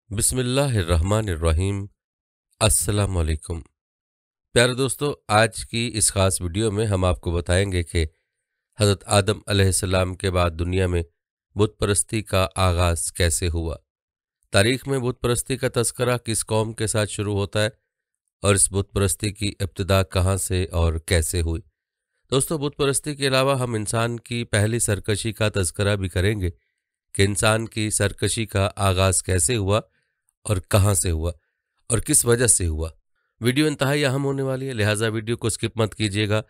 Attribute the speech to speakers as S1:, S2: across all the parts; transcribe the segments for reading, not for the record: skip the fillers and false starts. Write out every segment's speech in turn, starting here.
S1: बिस्मिल्लाहिर्रहमानिर्रहीम। अस्सलाम वालेकुम। प्यारे दोस्तों, आज की इस खास वीडियो में हम आपको बताएंगे कि हज़रत आदम अलैहिस्सलाम के बाद दुनिया में बुत परस्ती का आगाज़ कैसे हुआ। तारीख़ में बुत परस्ती का तस्करा किस कौम के साथ शुरू होता है और इस बुत परस्ती की इब्तिदा कहाँ से और कैसे हुई। दोस्तों, बुत परस्ती के अलावा हम इंसान की पहली सरकशी का तस्करा भी करेंगे कि इंसान की सरकशी का आगाज़ कैसे हुआ और कहाँ से हुआ और किस वजह से हुआ। वीडियो इंतहाई अहम होने वाली है, लिहाजा वीडियो को स्किप मत कीजिएगा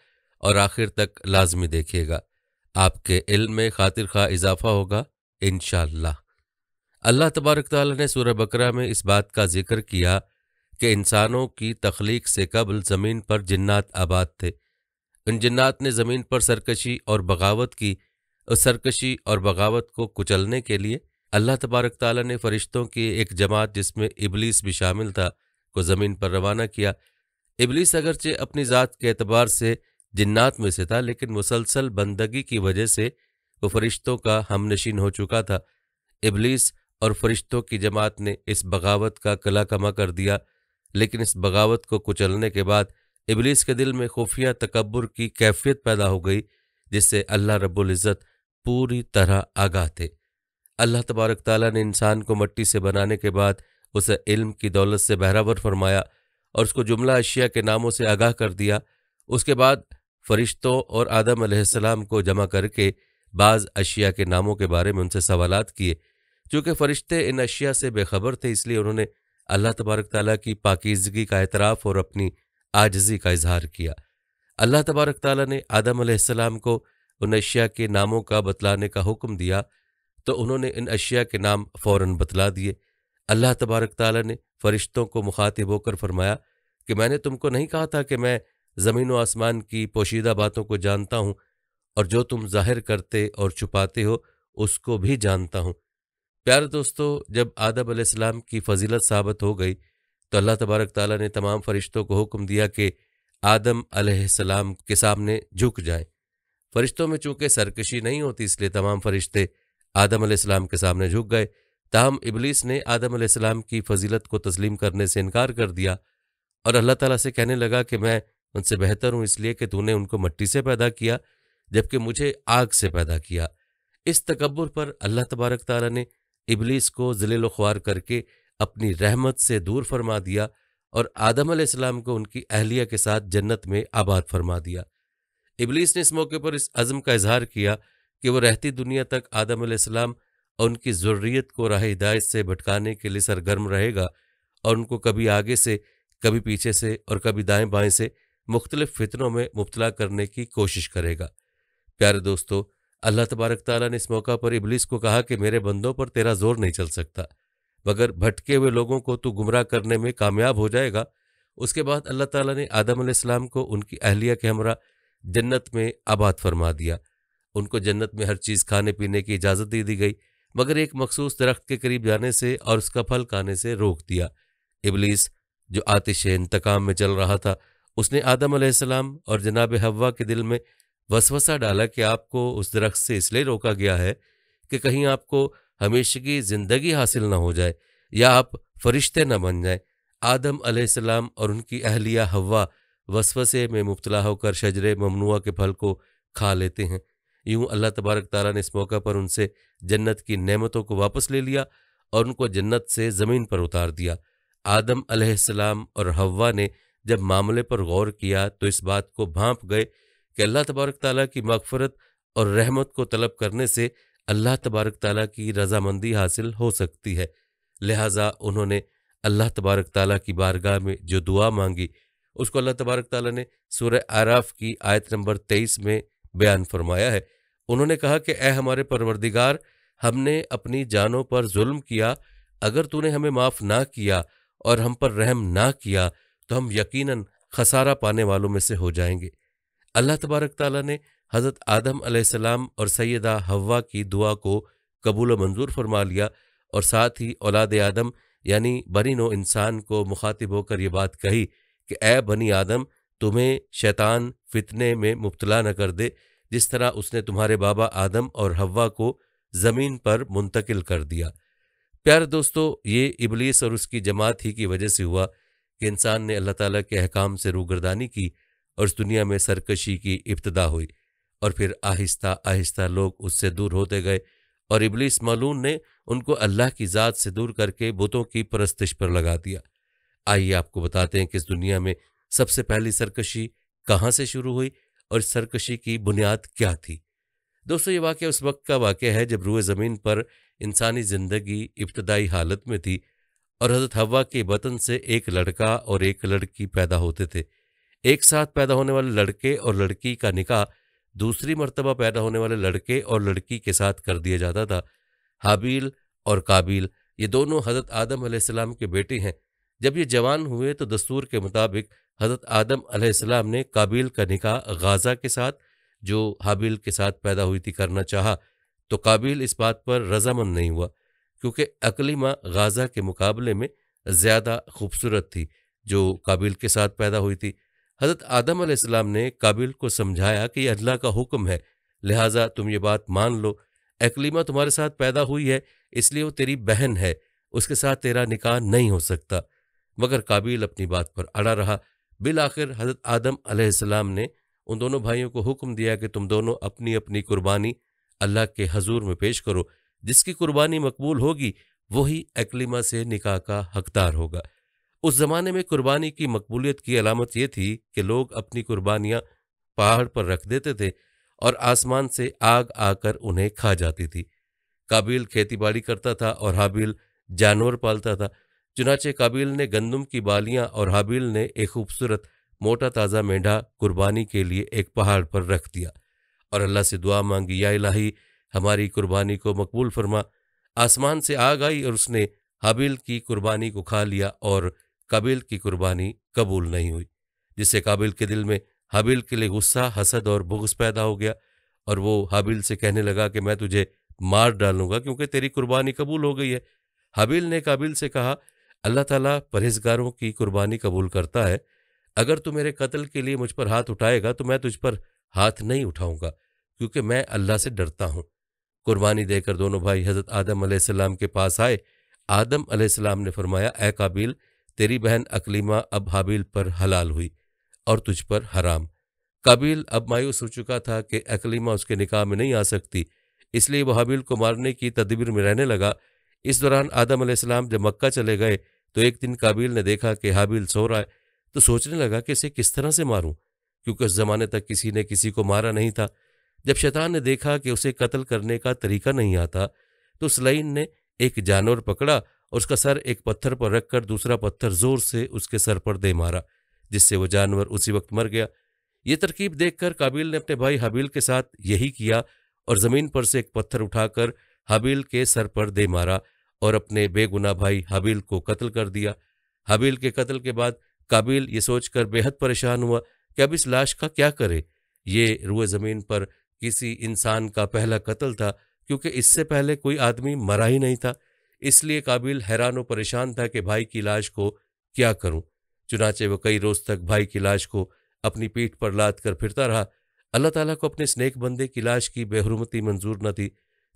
S1: और आखिर तक लाजमी देखिएगा। आपके इल्म में खातिर खा इजाफा होगा इंशाअल्लाह। अल्लाह तबारक तआला ने सूरह बकरा में इस बात का जिक्र किया कि इंसानों की तख्लीक से कबल ज़मीन पर जिन्नात आबाद थे। इन जिन्नात ने ज़मीन पर सरकशी और बगावत की। उस सरकशी और बगावत को कुचलने के लिए अल्लाह तबारक ताला ने फ़रिश्तों की एक जमात, जिसमें इबलीस भी शामिल था, को ज़मीन पर रवाना किया। इबलीस अगरचे अपनी ज़ात के एतबार से जिन्नात में से था, लेकिन मुसलसल बंदगी की वजह से वो फ़रिश्तों का हमनशीन हो चुका था। इबलीस और फ़रिश्तों की जमात ने इस बगावत का कला कमा कर दिया, लेकिन इस बगावत को कुचलने के बाद इबलीस के दिल में खुफिया तकब्बुर की कैफियत पैदा हो गई, जिससे अल्लाह रब्बुल इज़्ज़त पूरी तरह आगाह थे। अल्लाह तबारक ताला ने इंसान को मिट्टी से बनाने के बाद उसे इल्म की दौलत से बहरावर फरमाया और उसको जुमला अशिया के नामों से आगाह कर दिया। उसके बाद फ़रिश्तों और आदम अलैहिस्सलाम को जमा करके बाज़ अशिया के नामों के बारे में उनसे सवालात किए। चूँकि फ़रिश्ते इन अशिया से बेखबर थे, इसलिए उन्होंने अल्लाह तबारक ताला की पाकीज़गी का एतराफ़ और अपनी आजिज़ी का इजहार किया। अल्लाह तबारक ताला ने आदम अलैहिस्सलाम को उन अशिया के नामों का बतलाने का हुक्म दिया, तो उन्होंने इन अशिया के नाम फ़ौरन बतला दिए। अल्लाह तबारक ताला ने फ़रिश्तों को मुखातिब होकर फरमाया कि मैंने तुमको नहीं कहा था कि मैं ज़मीन व आसमान की पोशीदा बातों को जानता हूँ और जो तुम ज़ाहिर करते और छुपाते हो उसको भी जानता हूँ। प्यारे दोस्तों, जब आदम अलैहिस्सलाम की फ़जीलत साबित हो गई तो अल्लाह तबारक ताला ने तमाम फ़रिश्तों को हुक्म दिया कि आदम अलैहिस्सलाम के सामने झुक जाएं। फ़रिश्तों में चूँकि सरकशी नहीं होती, इसलिए तमाम फ़रिश्ते आदम अलैहिस्सलाम के सामने झुक गए। ताहम इबलीस ने आदम अलैहिस्सलाम की फ़जीलत को तस्लीम करने से इनकार कर दिया और अल्लाह ताला से कहने लगा कि मैं उनसे बेहतर हूँ, इसलिए कि तूने उनको मिट्टी से पैदा किया जबकि मुझे आग से पैदा किया। इस तकब्बुर पर अल्लाह तबारक ताला ने इबलीस को ज़लील व ख्वार करके अपनी रहमत से दूर फरमा दिया और आदम अलैहिस्सलाम को उनकी अहलिया के साथ जन्नत में आबाद फरमा दिया। इबलीस ने इस मौके पर इस अज़्म का इजहार किया कि वो रहती दुनिया तक आदम अलैहिस्सलाम और उनकी ज़ुर्रियत को राह हिदायत से भटकाने के लिए सरगर्म रहेगा और उनको कभी आगे से, कभी पीछे से और कभी दाएं बाएं से मुख्तलिफ फितनों में मुब्तला करने की कोशिश करेगा। प्यारे दोस्तों, अल्लाह तबारक ताला ने इस मौका पर इबलीस को कहा कि मेरे बंदों पर तेरा जोर नहीं चल सकता, मगर भटके हुए लोगों को तू गुमराह करने में कामयाब हो जाएगा। उसके बाद अल्लाह ताला ने आदम अलैहिस्सलाम को उनकी अहलिया के हमरा जन्नत में आबाद फरमा दिया। उनको जन्नत में हर चीज़ खाने पीने की इजाज़त दे दी गई, मगर एक मखसूस दरख्त के करीब जाने से और उसका फल खाने से रोक दिया। इबलीस, जो आतिश इंतकाम में चल रहा था, उसने आदम अलैहिस्सलाम और जनाब हव्वा के दिल में वसवसा डाला कि आपको उस दरख्त से इसलिए रोका गया है कि कहीं आपको हमेशगी ज़िंदगी हासिल न हो जाए या आप फरिश्ते न बन जाएं। आदम अलैहिस्सलाम और उनकी अहलिया हव्वा वसवसे में मुब्तला होकर शजरे ममनुआ के फल को खा लेते हैं। यूं अल्लाह तबारक ताला ने इस मौका पर उनसे जन्नत की नेमतों को वापस ले लिया और उनको जन्नत से ज़मीन पर उतार दिया। आदम अलैहिस्सलाम और हव्वा ने जब मामले पर गौर किया तो इस बात को भांप गए कि अल्लाह तबारक ताला की मग़फ़िरत और रहमत को तलब करने से अल्लाह तबारक ताला की रज़ामंदी हासिल हो सकती है। लिहाजा उन्होंने अल्लाह तबारक ताला की बारगाह में जो दुआ मांगी, उसको अल्लाह तबारक ताला ने सूरह आराफ की आयत नंबर 23 में बयान फरमाया है। उन्होंने कहा कि ए हमारे परवरदिगार, हमने अपनी जानों पर जुल्म किया, अगर तूने हमें माफ़ ना किया और हम पर रहम ना किया तो हम यकीनन खसारा पाने वालों में से हो जाएंगे। अल्लाह तबारक ताला ने हज़रत आदम अलैहिस्सलाम और सैयदा हव्वा की दुआ को कबूल व मंजूर फरमा लिया और साथ ही औलाद आदम यानी बनी नो इंसान को मुखातिब होकर ये बात कही कि ए बनी आदम, तुम्हें शैतान फितने में मुब्तला न कर दे जिस तरह उसने तुम्हारे बाबा आदम और हव्वा को ज़मीन पर मुंतकिल कर दिया। प्यारे दोस्तों, ये इबलीस और उसकी जमात ही की वजह से हुआ कि इंसान ने अल्लाह ताला के अहकाम से रूगर्दानी की और इस दुनिया में सरकशी की इब्तदा हुई और फिर आहिस्ता आहिस्ता लोग उससे दूर होते गए और इबलीस मालून ने उनको अल्लाह की ज़ात से दूर करके बुतों की परस्तिश पर लगा दिया। आइए आपको बताते हैं कि इस दुनिया में सबसे पहली सरकशी कहाँ से शुरू हुई और इस सरकशी की बुनियाद क्या थी। दोस्तों, ये वाक़या उस वक्त का वाक़या है जब रूए ज़मीन पर इंसानी ज़िंदगी इब्तदाई हालत में थी और हज़रत हव्वा के बतन से एक लड़का और एक लड़की पैदा होते थे। एक साथ पैदा होने वाले लड़के और लड़की का निकाह दूसरी मर्तबा पैदा होने वाले लड़के और लड़की के साथ कर दिया जाता था। हाबील और काबिल ये दोनों हज़रत आदम अलैहिस्सलाम के बेटे हैं। जब ये जवान हुए तो दस्तूर के मुताबिक हज़रत आदम अलैहिस्सलाम ने काबिल का निकाह गाज़ा के साथ, जो हाबिल के साथ पैदा हुई थी, करना चाहा तो काबिल इस बात पर रजामंद नहीं हुआ क्योंकि अकलीमा गाज़ा के मुकाबले में ज़्यादा खूबसूरत थी जो काबिल के साथ पैदा हुई थी। हज़रत आदम अलैहिस्सलाम ने काबिल को समझाया कि यह अल्लाह का हुक्म है, लिहाजा तुम ये बात मान लो। अकलीमा तुम्हारे साथ पैदा हुई है इसलिए वो तेरी बहन है, उसके साथ तेरा निकाह नहीं हो सकता। मगर काबिल अपनी बात पर अड़ा रहा। बिल आखिर हज़रत आदम अलैहिस्सलाम ने उन दोनों भाइयों को हुक्म दिया कि तुम दोनों अपनी अपनी कुर्बानी अल्लाह के हजूर में पेश करो। जिसकी कुर्बानी मकबूल होगी वही अकलीमा से निकाह का हकदार होगा। उस जमाने में कुर्बानी की मकबूलियत की अलामत ये थी कि लोग अपनी कुर्बानियां पहाड़ पर रख देते थे और आसमान से आग आकर उन्हें खा जाती थी। काबिल खेतीबाड़ी करता था और हाबिल जानवर पालता था। चुनाचे काबिल ने गंदम की बालियां और हाबिल ने एक खूबसूरत मोटा ताज़ा मेंढा कुर्बानी के लिए एक पहाड़ पर रख दिया और अल्लाह से दुआ मांगी, या इलाही हमारी कुर्बानी को मकबूल फरमा। आसमान से आग आई और उसने हाबिल की कुर्बानी को खा लिया और काबिल की कुर्बानी कबूल नहीं हुई, जिससे काबिल के दिल में हाबिल के लिए गुस्सा, हसद और बुग़्ज़ पैदा हो गया और वो हाबिल से कहने लगा कि मैं तुझे मार डालूंगा क्योंकि तेरी कुर्बानी कबूल हो गई है। हाबिल ने काबिल से कहा, अल्लाह ताला परहेजगारों की कुर्बानी कबूल करता है। अगर तू मेरे कत्ल के लिए मुझ पर हाथ उठाएगा तो मैं तुझ पर हाथ नहीं उठाऊंगा क्योंकि मैं अल्लाह से डरता हूं। कुर्बानी देकर दोनों भाई हज़रत आदम अलैहिस्सलाम के पास आए। आदम अलैहिस्सलाम ने फरमाया, ए काबिल, तेरी बहन अकलीमा अब हाबिल पर हलाल हुई और तुझ पर हराम। काबिल अब मायूस हो चुका था कि अकलीमा उसके निकाह में नहीं आ सकती, इसलिए वह हाबिल को मारने की तदबीर में रहने लगा। इस दौरान आदम अलैहिस्सलाम जब मक्का चले गए तो एक दिन काबिल ने देखा कि हाबिल सो रहा है, तो सोचने लगा कि इसे किस तरह से मारूं, क्योंकि उस जमाने तक किसी ने किसी को मारा नहीं था। जब शैतान ने देखा कि उसे कत्ल करने का तरीका नहीं आता तो उस लईन ने एक जानवर पकड़ा और उसका सर एक पत्थर पर रखकर दूसरा पत्थर जोर से उसके सर पर दे मारा, जिससे वो जानवर उसी वक्त मर गया। ये तरकीब देखकर काबिल ने अपने भाई हाबिल के साथ यही किया और जमीन पर से एक पत्थर उठाकर हाबिल के सर पर दे मारा और अपने बेगुनाह भाई हाबिल को कत्ल कर दिया। हाबिल के कत्ल के बाद काबिल ये सोचकर बेहद परेशान हुआ कि अब इस लाश का क्या करे। ये रुए ज़मीन पर किसी इंसान का पहला कत्ल था क्योंकि इससे पहले कोई आदमी मरा ही नहीं था। इसलिए काबिल हैरान और परेशान था कि भाई की लाश को क्या करूं। चुनाचे वो कई रोज तक भाई की लाश को अपनी पीठ पर लाद कर फिरता रहा। अल्लाह ताला को अपने स्नेक बंदे की लाश की बेहुरमती मंजूर न थी।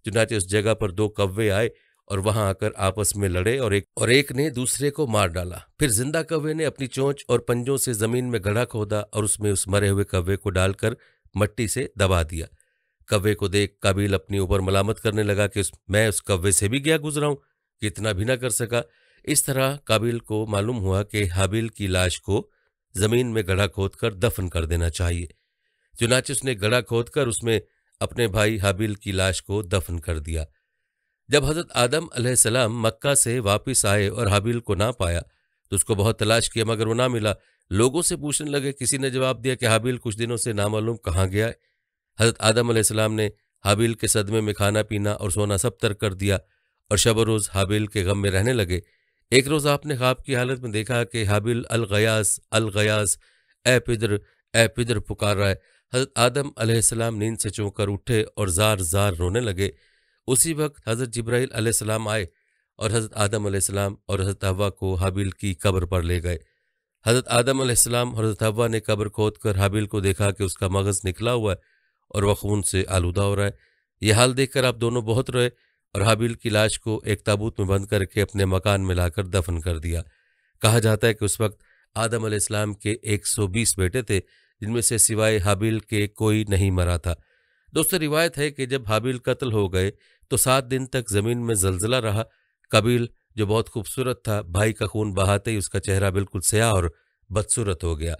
S1: चुनाचे उस जगह पर दो कव्वे आए और वहां आकर आपस में लड़े और एक ने दूसरे को मार डाला। फिर जिंदा कव्वे ने अपनी चोंच और पंजों से जमीन में गड्ढा खोदा और उसमें उस मरे हुए कव्वे को डालकर मट्टी से दबा दिया। कव्वे को देख काबिल अपनी ऊपर मलामत करने लगा कि मैं उस कव्वे से भी गया गुजरा हूं, कि इतना भी ना कर सका। इस तरह काबिल को मालूम हुआ कि हाबिल की लाश को जमीन में गड्ढा खोदकर दफन कर देना चाहिए। चुनाचे उसने गड्ढा खोदकर उसमें अपने भाई हाबिल की लाश को दफन कर दिया। जब हज़रत आदम अलैहिस्सलाम मक्का से वापस आए और हाबिल को ना पाया तो उसको बहुत तलाश किया मगर वो ना मिला। लोगों से पूछने लगे, किसी ने जवाब दिया कि हाबिल कुछ दिनों से नामालूम कहाँ गया है। हज़रत आदम अलैहिस्सलाम ने हाबिल के सदमे में खाना पीना और सोना सब तर्क कर दिया और शब रोज़ हाबिल के गम में रहने लगे। एक रोज़ आपने ख्वाब की हालत में देखा कि हाबिल अल गयास ए पिदर पुकार रहा है। हज़रत आदम अलैहिस्सलाम नींद से चौंक कर उठे और जार जार रोने लगे। उसी वक्त हज़रत जिब्राइल अलैहिस्सलाम आए और हज़रत आदम अलैहिस्सलाम और हज़रत हव्वा को हाबिल की कब्र पर ले गए। हज़रत आदम अलैहिस्सलाम और हज़रत हव्वा ने कब्र खोद कर हाबिल को देखा कि उसका मगज़ निकला हुआ है और वह खून से आलूदा हो रहा है। यह हाल देखकर आप दोनों बहुत रोए और हाबिल की लाश को एक ताबूत में बंद करके अपने मकान में लाकर दफन कर दिया। कहा जाता है कि उस वक्त आदम अलैहिस्सलाम के 120 बेटे थे, जिनमें से सिवाय हाबिल के कोई नहीं मरा था। दोस्तों, रिवायत है कि जब हाबिल कत्ल हो गए तो 7 दिन तक जमीन में जलजला रहा। काबिल, जो बहुत खूबसूरत था, भाई का खून बहाते ही उसका चेहरा बिल्कुल स्याह और बदसूरत हो गया।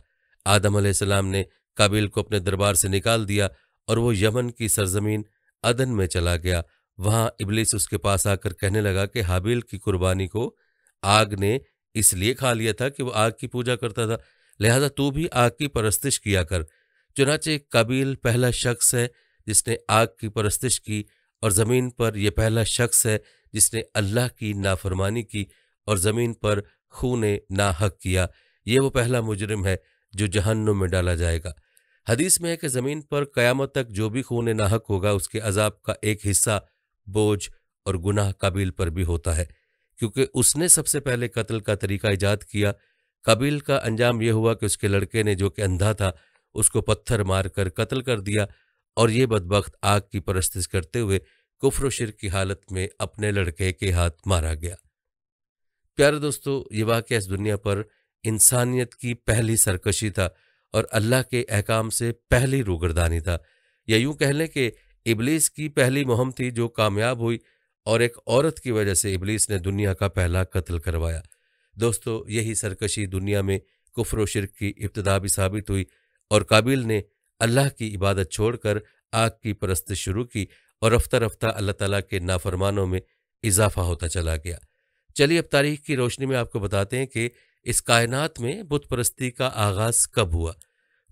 S1: आदम अलैहिस्सलाम ने काबिल को अपने दरबार से निकाल दिया और वो यमन की सरजमीन अदन में चला गया। वहां इब्लीस उसके पास आकर कहने लगा कि हाबिल की कुर्बानी को आग ने इसलिए खा लिया था कि वो आग की पूजा करता था, लिहाजा तू भी आग की परस्तिश किया कर। चुनाचे काबिल पहला शख्स है जिसने आग की परस्तिश की, और ज़मीन पर यह पहला शख्स है जिसने अल्लाह की नाफरमानी की और ज़मीन पर खूने नाहक किया। ये वो पहला मुजरिम है जो जहन्नुम में डाला जाएगा। हदीस में है कि ज़मीन पर क़यामत तक जो भी खूने नाहक होगा उसके अजाब का एक हिस्सा, बोझ और गुनाह काबिल पर भी होता है, क्योंकि उसने सबसे पहले कत्ल का तरीका ईजाद किया। काबिल का अंजाम यह हुआ कि उसके लड़के ने, जो कि अंधा था, उसको पत्थर मारकर कत्ल कर दिया और ये बदबख्त आग की परस्तिश करते हुए कुफ्र व शिर्क की हालत में अपने लड़के के हाथ मारा गया। प्यारे दोस्तों, ये वाक़या इस दुनिया पर इंसानियत की पहली सरकशी था और अल्लाह के अहकाम से पहली रूगर्दानी था, या यूं कह लें कि इब्लीस की पहली मुहिम थी जो कामयाब हुई, और एक औरत की वजह से इब्लीस ने दुनिया का पहला कत्ल करवाया। दोस्तों, यही सरकशी दुनिया में कुफ्र व शिर्क की इब्तिदा भी साबित हुई और काबिल ने अल्लाह की इबादत छोड़कर आग की परस्तिश शुरू की और रफ्ता रफ्ता अल्लाह ताला के नाफरमानों में इजाफा होता चला गया। चलिए अब तारीख की रोशनी में आपको बताते हैं कि इस कायनात में बुत परस्ती का आगाज़ कब हुआ।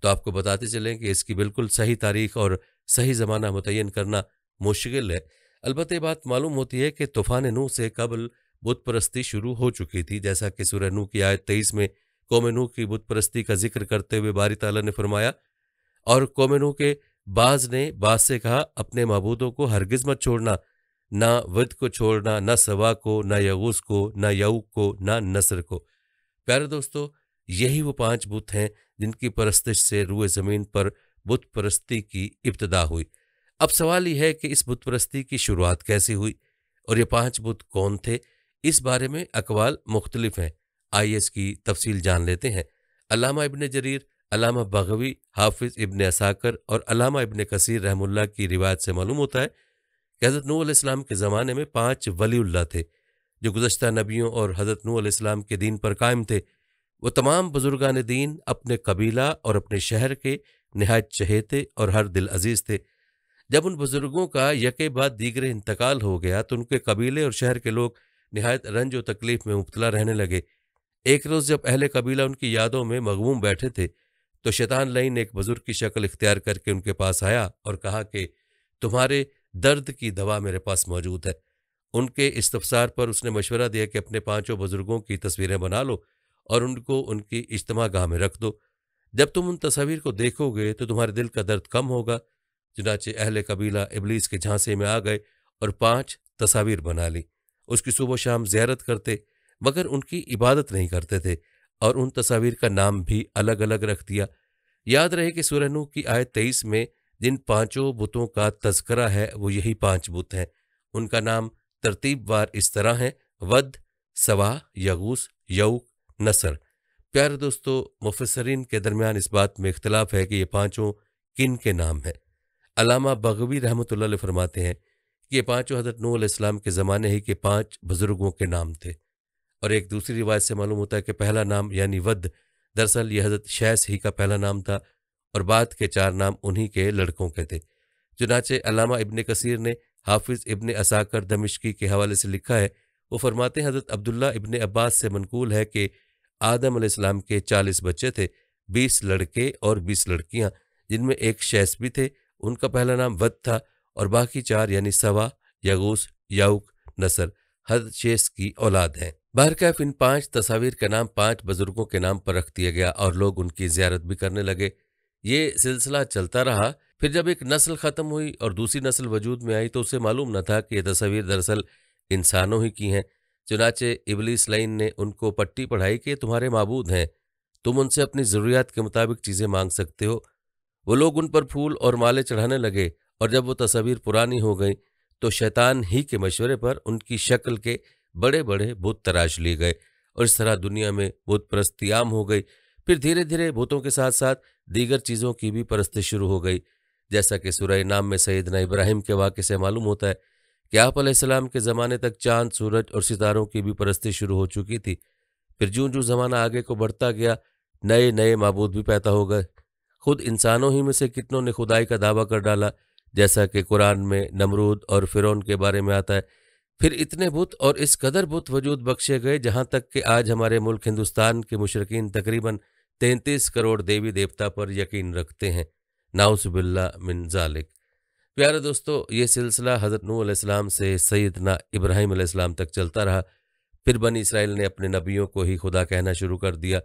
S1: तो आपको बताते चलें कि इसकी बिल्कुल सही तारीख और सही ज़माना मुतय्यन करना मुश्किल है। अलबत्ते ये बात मालूम होती है कि तूफ़ान नूह से कबल बुत परस्ती शुरू हो चुकी थी, जैसा कि सूरह नूह की आयत 23 में कौम नूह की बुत परस्ती का जिक्र करते हुए बारी ताला ने फरमाया, और कौम नूह के बाज ने बाज से कहा, अपने माबूदों को हरगिज मत छोड़ना, ना वद को छोड़ना, ना सवा को, ना यगूस को, ना यऊक को, ना नसर को। प्यारे दोस्तों, यही वो 5 बुत हैं जिनकी परस्तिश से रूए ज़मीन पर बुत परस्ती की इब्तिदा हुई। अब सवाल यह है कि इस बुत परस्ती की शुरुआत कैसे हुई और ये 5 बुत कौन थे। इस बारे में अकवाल मुख्तलिफ हैं। आइए इसकी तफसील जान लेते हैं। अल्लामा इब्न जरीर, अल्लामा बग़वी, हाफिज़ इब्न असाकर और अल्लामा इब्न कसीर रहमुल्लाह की रिवायत से मालूम होता है कि हज़रत नूह अलैहिस्सलाम के ज़माने में 5 वलीउल्लाह थे जो गुज़श्ता नबियों और हज़रत नूह अलैहिस्सलाम के दीन पर कायम थे। वो तमाम बुजुर्गान दीन अपने कबीला और अपने शहर के नहायत चहेते और हर दिल अजीज़ थे। जब उन बुजुर्गों का यके बाद दीगरे इंतकाल हो गया तो उनके कबीले और शहर के लोग नहायत रंज व तकलीफ में मुब्तला रहने लगे। एक रोज़ जब अहले कबीला उनकी यादों में मगमूम बैठे थे तो शैतान लईन ने एक बुजुर्ग की शक्ल इख्तियार करके उनके पास आया और कहा कि तुम्हारे दर्द की दवा मेरे पास मौजूद है। उनके इस्तफसार पर उसने मशवरा दिया कि अपने 5 बुजुर्गों की तस्वीरें बना लो और उनको उनकी इज्तिमा गाह में रख दो। जब तुम उन तस्वीर को देखोगे तो तुम्हारे दिल का दर्द कम होगा। चुनाचे अहले कबीला इब्लीस के झांसे में आ गए और 5 तस्वीर बना ली। उसकी सुबह शाम ज़ियारत करते, मगर उनकी इबादत नहीं करते थे और उन तस्वीर का नाम भी अलग अलग रख दिया। याद रहे कि सूरह नूह की आयत 23 में जिन 5 बुतों का तज़किरा है वो यही 5 बुत हैं। उनका नाम तरतीबवार इस तरह है: वद, सवा, यगूस, यऊक, नसर। प्यारे दोस्तों, मुफस्सरीन के दरमियान इस बात में इख्तलाफ है कि ये 5 किन के नाम हैं। अल्लामा बग़वी रहमतुल्लाह अलैह फरमाते हैं कि ये 5 हज़रत नूह अलैहिस्सलाम के ज़माने ही के 5 बुजुर्गों के नाम थे। और एक दूसरी रिवायत से मालूम होता है कि पहला नाम यानी वद, दरअसल यह हज़रत शैस ही का पहला नाम था और बाद के 4 नाम उन्हीं के लड़कों के थे। चुनाचे अल्लामा इब्न कसीर ने हाफिज़ इब्न असाकर दमिश्की के हवाले से लिखा है, वो फरमाते हैं हज़रत अब्दुल्ला इब्न अब्बास से मनकूल है कि आदम अलैहिस्सलाम के 40 बच्चे थे, 20 लड़के और 20 लड़कियां, जिनमें एक शैस भी थे। उनका पहला नाम वद था और बाकी 4 यानी सवा, यगूस, यऊक, नसर हज़रत शैस की औलाद हैं। बहरकैफ इन 5 तस्वीर का नाम 5 बुजुर्गों के नाम पर रख दिया गया और लोग उनकी ज़ियारत भी करने लगे। ये सिलसिला चलता रहा। फिर जब एक नस्ल ख़त्म हुई और दूसरी नस्ल वजूद में आई तो उसे मालूम न था कि ये तस्वीर दरअसल इंसानों ही की हैं। चुनाचे इब्लीस लईन ने उनको पट्टी पढ़ाई कि तुम्हारे माबूद हैं, तुम उनसे अपनी ज़रूरियात के मुताबिक चीज़ें मांग सकते हो। वो लोग उन पर फूल और माले चढ़ाने लगे और जब वो तस्वीर पुरानी हो गई तो शैतान ही के मशवरे पर उनकी शक्ल के बड़े बड़े बुत तराश लिए गए और इस तरह दुनिया में बुत परस्ती आम हो गई। फिर धीरे धीरे बुतों के साथ साथ दीगर चीज़ों की भी परस्ती शुरू हो गई। जैसा कि सूरह नाम में सैयदना इब्राहिम के वाक़े से मालूम होता है कि आप अलैहिस्सलाम के ज़माने तक चाँद, सूरज और सितारों की भी परस्ती शुरू हो चुकी थी। फिर जूं जूं ज़माना आगे को बढ़ता गया, नए नए माबूद भी पैदा हो गए। खुद इंसानों ही में से कितनों ने खुदाई का दावा कर डाला, जैसा कि कुरान में नमरूद और फिरौन के बारे में आता है। फिर इतने बुत और इस कदर बुत वजूद बख्शे गए, जहाँ तक कि आज हमारे मुल्क हिंदुस्तान के मुशरिकीन तकरीबन 33 करोड़ देवी देवता पर यकीन रखते हैं। नाउज़ुबिल्लाह मिन ज़ालिक। प्यारे दोस्तों, ये सिलसिला हज़रत नूह अलैहिस्सलाम से सैयदना इब्राहीम अलैहिस्सलाम तक चलता रहा। फिर बनी इसराइल ने अपने नबियों को ही खुदा कहना शुरू कर दिया,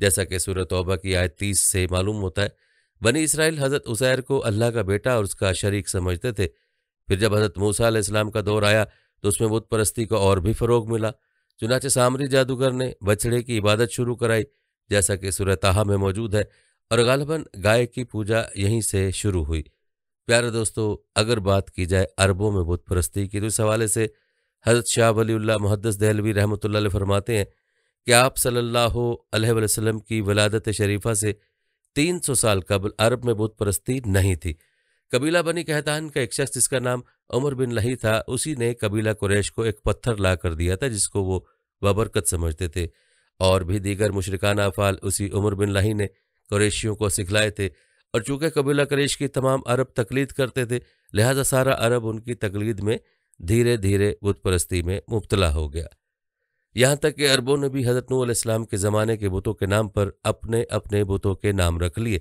S1: जैसा कि सूरह तौबा की आयत 30 से मालूम होता है। बनी इसराइल हज़रत उज़ैर को अल्लाह का बेटा और उसका शरीक समझते थे। फिर जब हज़रत मूसा अलैहिस्सलाम का दौर आया तो उसमें बुत परस्ती को और भी फ़रोग मिला। चुनाचे सामरी जादूगर ने बछड़े की इबादत शुरू कराई, जैसा कि सूरह ताहा में मौजूद है, और गालिबन गाय की पूजा यहीं से शुरू हुई। प्यारे दोस्तों, अगर बात की जाए अरबों में बुत परस्ती की, तो इस हवाले से हज़रत शाह वलीउल्लाह मुहद्दिस देहलवी रहमतुल्लाह अलैह फरमाते हैं कि आप सल्लल्लाहु अलैहि वसल्लम की विलादत शरीफा से 300 साल कबल अरब में बुत परस्ती नहीं थी। कबीला बनी कहतान का एक शख्स जिसका नाम उमर बिन लही था, उसी ने कबीला कुरैश को एक पत्थर ला कर दिया था जिसको वो बबरकत समझते थे, और भी दीगर मुशरिकाना अफ़ाल उसी उमर बिन लही ने कुरैशियों को सिखलाए थे। और चूंकि कबीला कुरैश की तमाम अरब तकलीद करते थे, लिहाजा सारा अरब उनकी तकलीद में धीरे धीरे बुत परस्ती में मुब्तला हो गया। यहाँ तक कि अरबों ने भी हज़रत नूह अलैहिस्सलाम के ज़माने के बुतों के नाम पर अपने अपने बुतों के नाम रख लिए।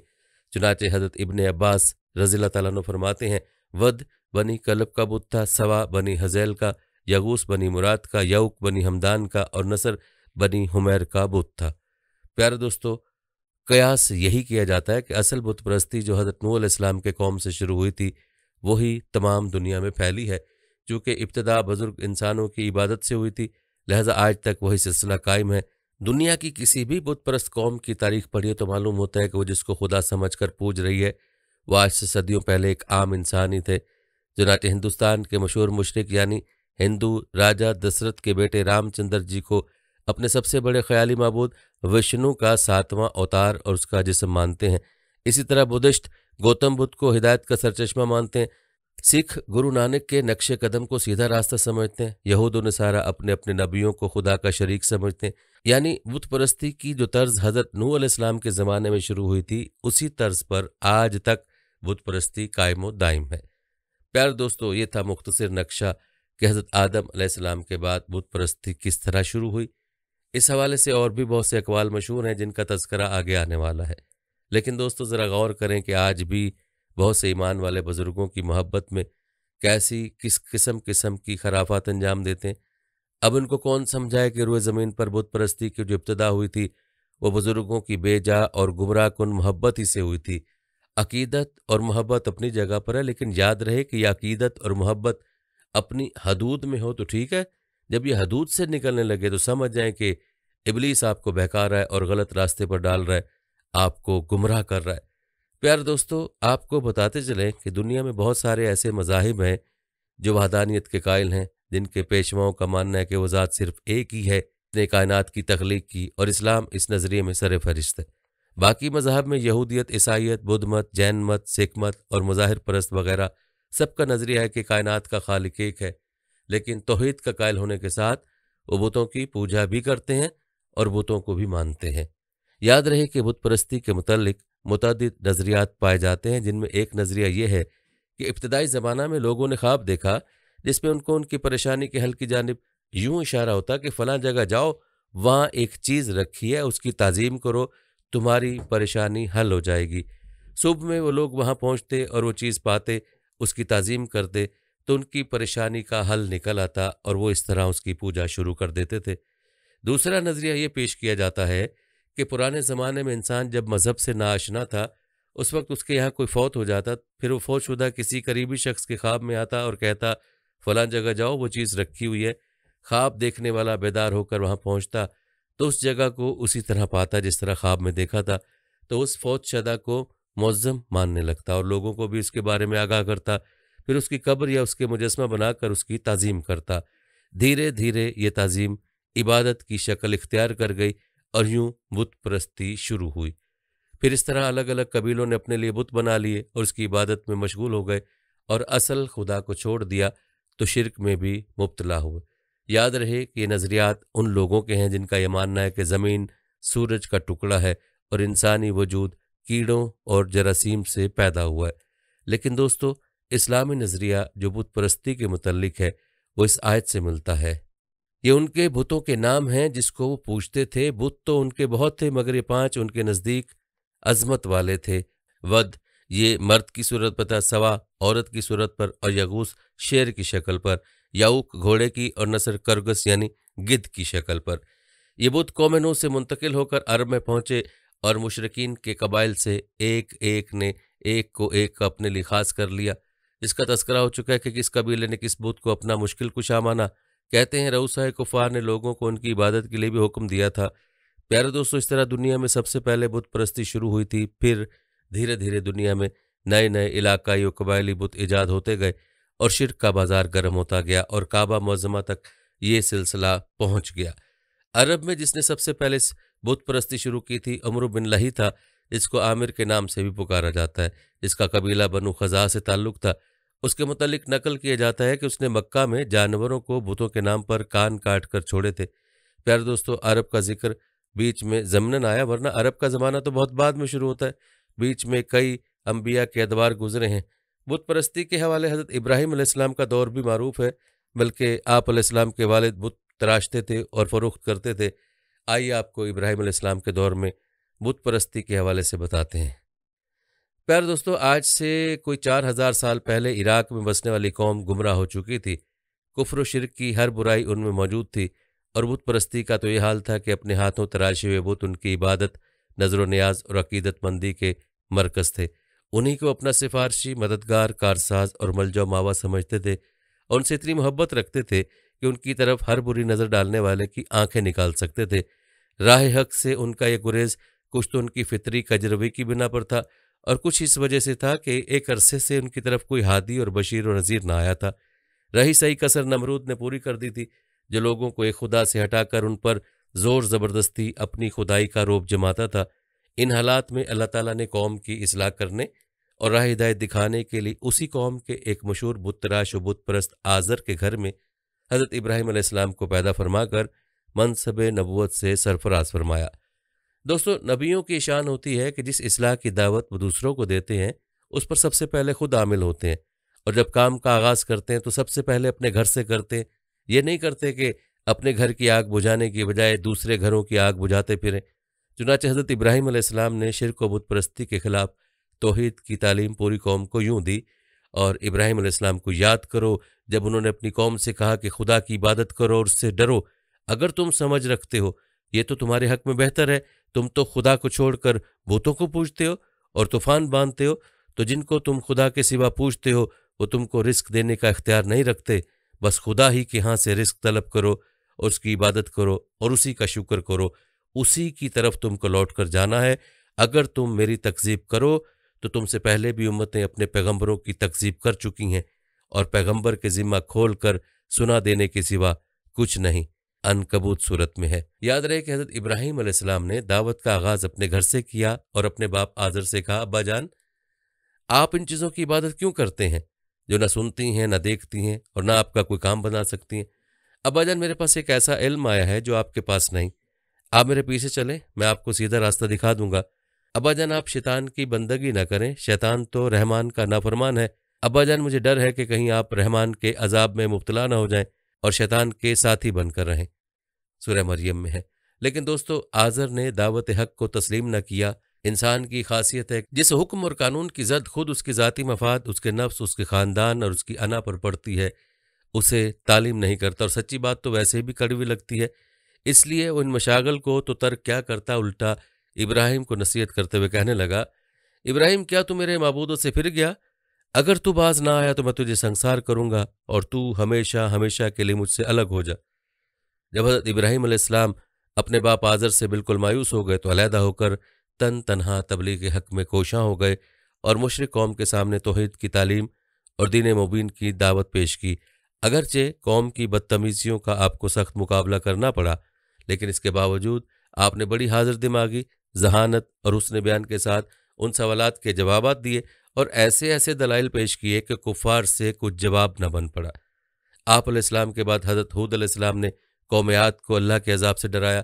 S1: चुनाचे हज़रत इब्ने अब्बास रज़ियल्लाहु ताला अन्हु फरमाते हैं, वद बनी कलब का बुत था, सवा बनी हज़ैल का, यगूस बनी मुराद का, यऊक बनी हमदान का और नसर बनी हुमैर का बुत था। प्यारे दोस्तों, कयास यही किया जाता है कि असल बुत परस्ती जो हज़रत नूह अलैहिस्सलाम के कौम से शुरू हुई थी, वही तमाम दुनिया में फैली है। चूँकि इब्तिदा बुजुर्ग इंसानों की इबादत से हुई थी, लिहाजा आज तक वही सिलसिला कायम है। दुनिया की किसी भी बुत परस्त कौम की तारीख पढ़िए तो मालूम होता है कि वो जिसको खुदा समझकर पूज रही है, वो आज से सदियों पहले एक आम इंसान ही थे। चुनांचे हिंदुस्तान के मशहूर मुशरिक यानी हिंदू राजा दशरथ के बेटे रामचंद्र जी को अपने सबसे बड़े ख्याली माबूद विष्णु का 7वां अवतार और उसका जिस्म मानते हैं। इसी तरह बुद्धिस्ट गौतम बुद्ध को हिदायत का सरचश्मा मानते हैं। सिख गुरु नानक के नक्शे कदम को सीधा रास्ता समझते हैं। यहूद व नसारा अपने अपने नबियों को खुदा का शरीक समझते हैं। यानी बुत परस्ती की जो तर्ज हज़रत नूह अलैहिस्सलाम के ज़माने में शुरू हुई थी, उसी तर्ज पर आज तक बुत परस्ती कायम व दायम है। प्यारे दोस्तों, ये था मुख्तसर नक्शा कि हज़रत आदम अलैहिस्सलाम के बाद बुत परस्ती किस तरह शुरू हुई। इस हवाले से और भी बहुत से अक़वाल मशहूर हैं जिनका तज़किरा आगे आने वाला है। लेकिन दोस्तों, ज़रा गौर करें कि आज भी बहुत से ईमान वाले बुज़ुर्गों की मोहब्बत में कैसी किस किस्म की खराफात अंजाम देते हैं। अब उनको कौन समझाए कि रुए ज़मीन पर बुत परस्ती की जो इब्तिदा हुई थी, वो बुज़ुर्गों की बेजा और गुमराह कुन मोहब्बत ही से हुई थी। अकीदत और मोहब्बत अपनी जगह पर है, लेकिन याद रहे कि यह अकीदत और मोहब्बत अपनी हदूद में हो तो ठीक है। जब ये हदूद से निकलने लगे तो समझ जाएं कि इब्लीस आपको बहका रहा है और गलत रास्ते पर डाल रहा है, आपको गुमराह कर रहा है। प्यारे दोस्तों, आपको बताते चलें कि दुनिया में बहुत सारे ऐसे मज़ाहिब हैं जो वहदानियत के कायल हैं, जिनके पेशवाओं का मानना है कि वो ज़ात सिर्फ एक ही है जिसने कायनात की तख्लीक की, और इस्लाम इस नज़रिए में सर फहरिस्त है। बाकी मज़हब में यहूदियत, ईसाईयत, बुद्ध मत, जैन मत, सिख मत और मुज़ाहिर परस्त वगैरह सबका नज़रिया है कि कायनात का खालिक एक है। लेकिन तौहीद का कायल होने के साथ वो बुतों की पूजा भी करते हैं और बुतों को भी मानते हैं। याद रहे कि बुत परस्ती के मुतल्लिक मुतअद्दिद नज़रियात पाए जाते हैं, जिनमें एक नज़रिया ये है कि इब्तिदाई ज़माना में लोगों ने ख्वाब देखा जिसमें उनको उनकी परेशानी के हल की जानिब यूं इशारा होता कि फ़लाँ जगह जाओ, वहाँ एक चीज़ रखी है, उसकी ताज़ीम करो, तुम्हारी परेशानी हल हो जाएगी। सुबह में वो लोग वहाँ पहुँचते और वो चीज़ पाते, उसकी ताज़ीम करते तो उनकी परेशानी का हल निकल आता और वो इस तरह उसकी पूजा शुरू कर देते थे। दूसरा नज़रिया ये पेश किया जाता है कि पुराने ज़माने में इंसान जब मज़हब से नाआशना था, उस वक्त उसके यहाँ कोई फौत हो जाता, फिर वो फौतशुदा किसी करीबी शख्स के ख्वाब में आता और कहता फ़लाँ जगह जाओ, वो चीज़ रखी हुई है। ख्वाब देखने वाला बेदार होकर वहाँ पहुँचता तो उस जगह को उसी तरह पाता जिस तरह ख्वाब में देखा था, तो उस फौतशुदा को मुअज़्ज़म मानने लगता और लोगों को भी इसके बारे में आगाह करता। फिर उसकी कब्र या उसके मुजस्मा बनाकर उसकी ताज़ीम करता। धीरे धीरे ये ताज़ीम इबादत की शक्ल इख्तियार कर गई और यूं बुत परस्ती शुरू हुई। फिर इस तरह अलग अलग कबीलों ने अपने लिए बुत बना लिए और उसकी इबादत में मशगूल हो गए और असल खुदा को छोड़ दिया तो शिरक में भी मुब्तला हुए। याद रहे कि ये नज़रियात उन लोगों के हैं जिनका यह मानना है कि ज़मीन सूरज का टुकड़ा है और इंसानी वजूद कीड़ों और जरासीम से पैदा हुआ है। लेकिन दोस्तों, इस्लामी नज़रिया जो बुत परस्ती के मुतल्लिक है वो इस आयत से मिलता है। ये उनके बुतों के नाम हैं जिसको वो पूछते थे। बुत तो उनके बहुत थे मगर ये 5 उनके नज़दीक अजमत वाले थे। वद ये मर्द की सूरत पर था, सवा औरत की सूरत पर और यगूस शेर की शक्ल पर, याऊक घोड़े की और नसर करगस यानी गिद्ध की शक्ल पर। ये बुत कौम नूह से मुंतकिल होकर अरब में पहुंचे और मुशरिकीन के कबाइल से एक एक ने एक को एक अपने लिए खास कर लिया। इसका तस्करा हो चुका है कि किस कबीले ने किस बुत को अपना मुश्किल कुशा माना। कहते हैं रऊसाए कुफार ने लोगों को उनकी इबादत के लिए भी हुक्म दिया था। प्यारे दोस्तों, इस तरह दुनिया में सबसे पहले बुत परस्ती शुरू हुई थी। फिर धीरे धीरे दुनिया में नए नए इलाकाई और कबायली बुत ईजाद होते गए और शिर्क का बाजार गर्म होता गया और काबा मुअज़्ज़मा तक ये सिलसिला पहुंच गया। अरब में जिसने सबसे पहले बुत परस्ती शुरू की थी अमर बिन लही था, जिसको आमिर के नाम से भी पुकारा जाता है। इसका कबीला बनु खज़ा से ताल्लुक़ था। उसके मुतालिक नकल किया जाता है कि उसने मक्का में जानवरों को बुतों के नाम पर कान काट कर छोड़े थे। प्यारे दोस्तों, अरब का जिक्र बीच में ज़मनन आया, वरना अरब का ज़माना तो बहुत बाद में शुरू होता है। बीच में कई अंबिया के अदवार गुजरे हैं। बुत परस्ती के हवाले हज़रत इब्राहीम अलैहिस्सलाम का दौर भी मारूफ है, बल्कि आप अलैहिस्सलाम के वालिद बुत तराशते थे और फ़रोख्त करते थे। आइए आपको इब्राहीम अलैहिस्सलाम के दौर में बुत परस्ती के हवाले से बताते हैं। प्यारे दोस्तों, आज से कोई 4000 साल पहले इराक में बसने वाली कौम गुमराह हो चुकी थी। कुफ्र व शिर्क की हर बुराई उनमें मौजूद थी और बुत परस्ती का तो ये हाल था कि अपने हाथों तराशे हुए बुत उनकी इबादत, नज़र न्याज और अकीदतमंदी के मरकज़ थे। उन्हीं को अपना सिफारशी, मददगार, कारसाज और मलजो मावा समझते थे और उनसे इतनी मोहब्बत रखते थे कि उनकी तरफ हर बुरी नज़र डालने वाले की आंखें निकाल सकते थे। राह हक से उनका ये गुरेज कुछ तो उनकी फितरी कजरवी की बिना पर था और कुछ इस वजह से था कि एक अरसे से उनकी तरफ कोई हादी और बशीर और नज़ीर ना आया था। रही सही कसर नमरूद ने पूरी कर दी थी, जो लोगों को एक खुदा से हटाकर उन पर ज़ोर ज़बरदस्ती अपनी खुदाई का रोब जमाता था। इन हालात में अल्लाह ताला ने कौम की इस्लाह करने और राह हिदायत दिखाने के लिए उसी कौम के एक मशहूर बुत तराश व बुत परस्त आज़र के घर में हज़रत इब्राहीम अलैहिस्सलाम को पैदा फरमाकर मनसब नबुवत से सरफराज फरमाया। दोस्तों, नबियों की शान होती है कि जिस इस्लाह की दावत वो दूसरों को देते हैं उस पर सबसे पहले खुद आमिल होते हैं और जब काम का आगाज़ करते हैं तो सबसे पहले अपने घर से करते हैं। ये नहीं करते कि अपने घर की आग बुझाने की बजाय दूसरे घरों की आग बुझाते फिरें। चुनांचे हज़रत इब्राहीम अलैहिस्सलाम ने शिर्क व बुत परस्ती के खिलाफ तौहीद की तालीम पूरी कौम को यूं दी। और इब्राहीम अलैहिस्सलाम को याद करो जब उन्होंने अपनी कौम से कहा कि खुदा की इबादत करो और उससे डरो। अगर तुम समझ रखते हो ये तो तुम्हारे हक में बेहतर है, तुम तो खुदा को छोड़कर भूतों को पूजते हो और तूफान बांधते हो, तो जिनको तुम खुदा के सिवा पूजते हो वो तुमको रिस्क देने का इख्तियार नहीं रखते। बस खुदा ही के यहाँ से रिस्क तलब करो और उसकी इबादत करो और उसी का शुक्र करो। उसी की तरफ तुमको लौट कर जाना है। अगर तुम मेरी तकज़ीब करो तो तुमसे पहले भी उम्मतें अपने पैगंबरों की तकज़ीब कर चुकी हैं और पैगंबर के ज़िम्मा खोल कर सुना देने के सिवा कुछ नहीं। अनकबूत सूरत में है। याद रहे कि हज़रत इब्राहीम अलैहिस्सलाम ने दावत का आगाज़ अपने घर से किया और अपने बाप आज़र से कहा, अब्बा जान, आप इन चीज़ों की इबादत क्यों करते हैं जो ना सुनती हैं, ना देखती हैं और ना आपका कोई काम बना सकती हैं। अब्बा जान, मेरे पास एक ऐसा इल्म आया है जो आपके पास नहीं। आप मेरे पीछे चलें, मैं आपको सीधा रास्ता दिखा दूंगा। अब्बा जान, आप शैतान की बंदगी ना करें, शैतान तो रहमान का नाफरमान है। अब्बा जान, मुझे डर है कि कहीं आप रहमान के अजाब में मुब्तला ना हो जाएं और शैतान के साथी बनकर रहें। सूरह मरियम में है। लेकिन दोस्तों, आज़र ने दावत हक को तस्लीम न किया। इंसान की खासियत है जिस हुक्म और कानून की जद खुद उसकी ज़ाती मफाद, उसके नफ्स, उसके ख़ानदान और उसकी अना पर पड़ती है, उसे तालीम नहीं करता। और सच्ची बात तो वैसे भी कड़वी लगती है। इसलिए वो इन मशागल को तो तर्क क्या करता, उल्टा इब्राहिम को नसीहत करते हुए कहने लगा, इब्राहिम, क्या तू मेरे माबूदों से फिर गया? अगर तू बाज ना आया तो मैं तुझे संसार करूंगा और तू हमेशा हमेशा के लिए मुझसे अलग हो जा। जब हज़रत इब्राहीम अलैहिस्सलाम अपने बाप आज़र से बिल्कुल मायूस हो गए तो अलहदा होकर तन तनहा तबलीग के हक़ में कोशां हो गए और मुशरिक कौम के सामने तौहीद की तालीम और दीन मुबीन की दावत पेश की। अगरचे कौम की बदतमीजियों का आपको सख्त मुकाबला करना पड़ा, लेकिन इसके बावजूद आपने बड़ी हाजिर दिमागी, जहानत और हुस्न बयान के साथ उन सवालात के जवाबात दिए और ऐसे ऐसे दलाइल पेश किए कि कुफ़ार से कुछ जवाब न बन पड़ा। आप अलैहिस्सलाम के बाद हज़रत हूद अलैहिस्सलाम ने कौम आद को अल्लाह के अज़ाब से डराया।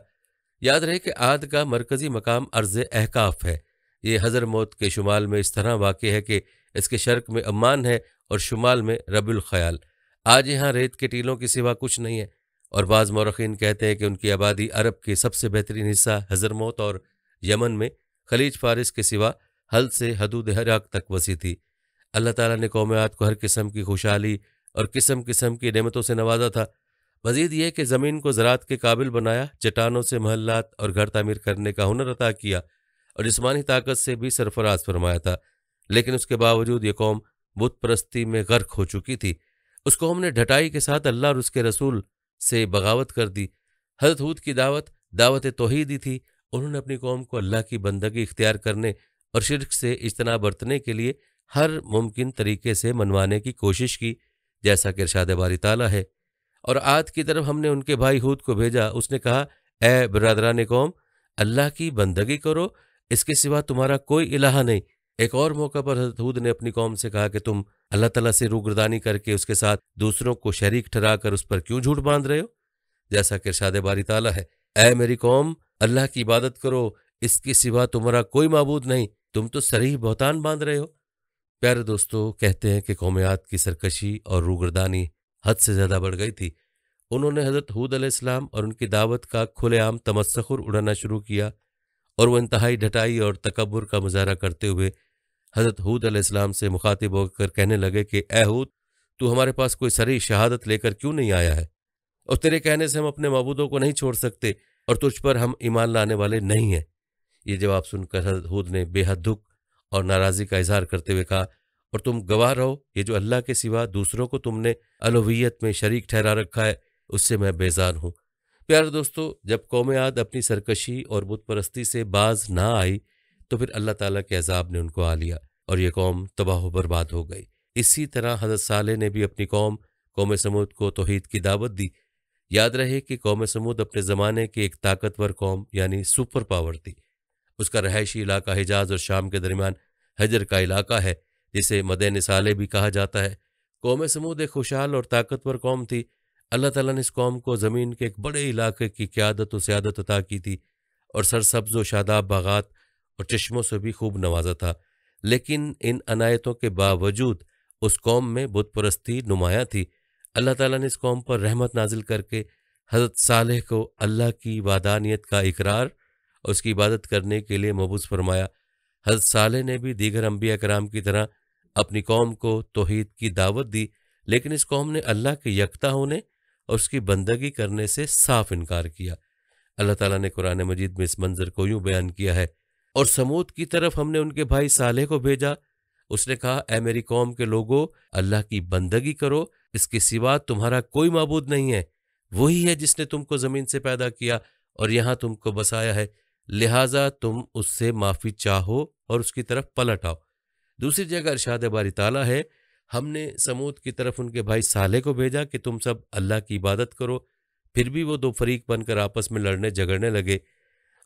S1: याद रहे कि आद का मरकज़ी मकाम अर्ज़ अहकाफ़ है। ये हज़र मौत के शुमाल में इस तरह वाक़ है कि इसके शर्क में अम्मान है और शुमाल में रबुल ख़याल। आज यहाँ रेत के टीलों के सिवा कुछ नहीं है, और बाज़ मौरख़ीन कहते हैं कि उनकी आबादी अरब के सबसे बेहतरीन हिस्सा हज़र मौत और यमन में खलीज फ़ारिस के सिवा हल से हदूद इराक़ तक वसी थी। अल्लाह ताला ने कौम आद को हर किस्म की खुशहाली और किस्म किस्म की नेमतों से नवाजा था। मज़ीद ये कि ज़मीन को ज़राअत के काबिल बनाया, चट्टानों से महल्लात और घर तामीर करने का हुनर अता किया और जिस्मानी ताकत से भी सरफराज फरमाया था। लेकिन उसके बावजूद ये कौम बुत परस्ती में गर्क हो चुकी थी। उस कौम ने ढटाई के साथ अल्लाह और उसके रसूल से बगावत कर दी। हज़रत हूद की दावत तौहीदी थी। उन्होंने अपनी कौम को अल्लाह की बंदगी इख्तियार करने और शिर्क से इज्तनाब बरतने के लिए हर मुमकिन तरीके से मनवाने की कोशिश की, जैसा कि इरशाद बारी ताला है। और आद की तरफ हमने उनके भाई हूद को भेजा। उसने कहा, ए बिरादरान कौम, अल्लाह की बंदगी करो, इसके सिवा तुम्हारा कोई इलाहा नहीं। एक और मौका पर हज़रत हूद ने अपनी कौम से कहा कि तुम अल्लाह ताला से रूगर्दानी करके उसके साथ दूसरों को शरीक ठहराकर उस पर क्यों झूठ बांध रहे हो, जैसा कि इरशाद बारी ताला है, ए मेरी कौम, अल्लाह की इबादत करो, इसके सिवा तुम्हारा कोई माबूद नहीं, तुम तो सरीह बहतान बांध रहे हो। प्यारे दोस्तों, कहते हैं कि कौम आद की सरकशी और रूगर्दानी हद से ज़्यादा बढ़ गई थी। उन्होंने हज़रत हूद अलैहिस्सलाम और उनकी दावत का खुलेआम तमस्खुर उड़ाना शुरू किया और वह इंतहाई ढटाई और तकब्बुर का मुजाहरा करते हुए हज़रत हूद अलैहिस्सलाम से मुखातिब होकर कहने लगे कि ए हूद, तू हमारे पास कोई सरी शहादत लेकर क्यों नहीं आया है? और तेरे कहने से हम अपने मबूदों को नहीं छोड़ सकते और तुझ पर हम ईमान लाने वाले नहीं हैं। ये जवाब सुनकर हज़रत हूद ने बेहद दुख और नाराज़गी का इजहार करते हुए कहा, और तुम गवाह रहो, ये जो अल्लाह के सिवा दूसरों को तुमने अलूहियत में शरीक ठहरा रखा है, उससे मैं बेजार हूँ। प्यारे दोस्तों, जब कौम आद अपनी सरकशी और बुत परस्ती से बाज ना आई तो फिर अल्लाह ताला के अजाब ने उनको आ लिया और ये कौम तबाह बर्बाद हो गई। इसी तरह हज़रत सालेह ने भी अपनी कौम समूद को तौहीद की दावत दी। याद रहे कि कौम समूद अपने ज़माने की एक ताकतवर कौम यानी सुपर पावर थी। उसका रहायशी इलाका हिजाज और शाम के दरमियान हजर का इलाका है, जिसे मदैन साले भी कहा जाता है। कौम समूद एक खुशहाल और ताकतवर कौम थी। अल्लाह ताला ने इस कौम को ज़मीन के एक बड़े इलाके की क़यादत और सियादत अता की थी और सरसब्ज़ व शादाब बागात और चश्मों से भी खूब नवाजा था। लेकिन इन अनायतों के बावजूद उस कौम में बुत परस्ती नुमायाँ थी। अल्लाह ताला ने इस कौम पर रहमत नाजिल करके हज़रत सालेह को अल्लाह की वादानियत का इकरार और उसकी इबादत करने के लिए मबूस फरमाया। हज़रत सालेह ने भी दीगर अंबिया कराम की तरह अपनी कौम को तौहीद की दावत दी, लेकिन इस कौम ने अल्लाह के यकता होने और उसकी बंदगी करने से साफ इनकार किया। अल्लाह ताला ने कुरान मजीद में इस मंजर को यूं बयान किया है, और समूद की तरफ हमने उनके भाई सालेह को भेजा। उसने कहा, ए मेरी कौम के लोगों, अल्लाह की बंदगी करो, इसके सिवा तुम्हारा कोई माबूद नहीं है। वही है जिसने तुमको ज़मीन से पैदा किया और यहाँ तुमको बसाया है, लिहाजा तुम उससे माफ़ी चाहो और उसकी तरफ पलट आओ। दूसरी जगह इरशाद बारी ताला है, हमने समूद की तरफ उनके भाई सालेह को भेजा कि तुम सब अल्लाह की इबादत करो। फिर भी वो दो फरीक बनकर आपस में लड़ने झगड़ने लगे।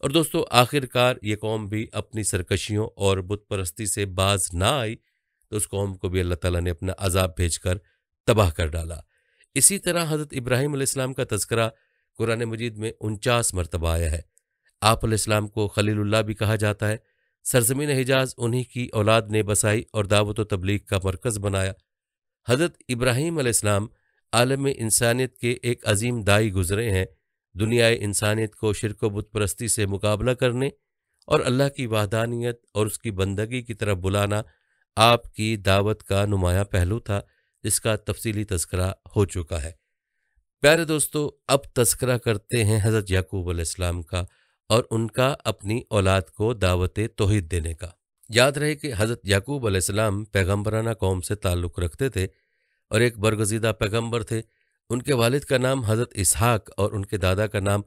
S1: और दोस्तों, आखिरकार ये कौम भी अपनी सरकशियों और बुत परस्ती से बाज ना आई तो उस कौम को भी अल्लाह ताला ने अपना अजाब भेजकर तबाह कर डाला। इसी तरह हज़रत इब्राहीम अलैहिस्सलाम का तज़किरा कुरान मजीद में 49 मरतबा आया है। आप अलैहिस्सलाम को खलीलुल्लाह भी कहा जाता है। सरजमीन हिजाज उन्हीं की औलाद ने बसाई और दावत व तबलीग का मरकज़ बनाया। हज़रत इब्राहीम अलैहिस्सलाम आलम इंसानियत के एक अजीम दाई गुजरे हैं। दुनियाए इंसानियत को शिर्क व बुत परस्ती से मुकाबला करने और अल्लाह की वाहदानियत और उसकी बंदगी की तरफ बुलाना आपकी दावत का नुमाया पहलू था, जिसका तफसीली तज़किरा हो चुका है। प्यारे दोस्तों, अब तज़किरा करते हैं हज़रत याकूब अलैहिस्सलाम का और उनका अपनी औलाद को दावत तौहीद देने का। याद रहे कि हज़रत याकूब अलैहिस्सलाम पैगम्बराना कौम से ताल्लुक़ रखते थे और एक बरगज़ीदा पैगम्बर थे। उनके वालिद का नाम हज़रत इसहाक और उनके दादा का नाम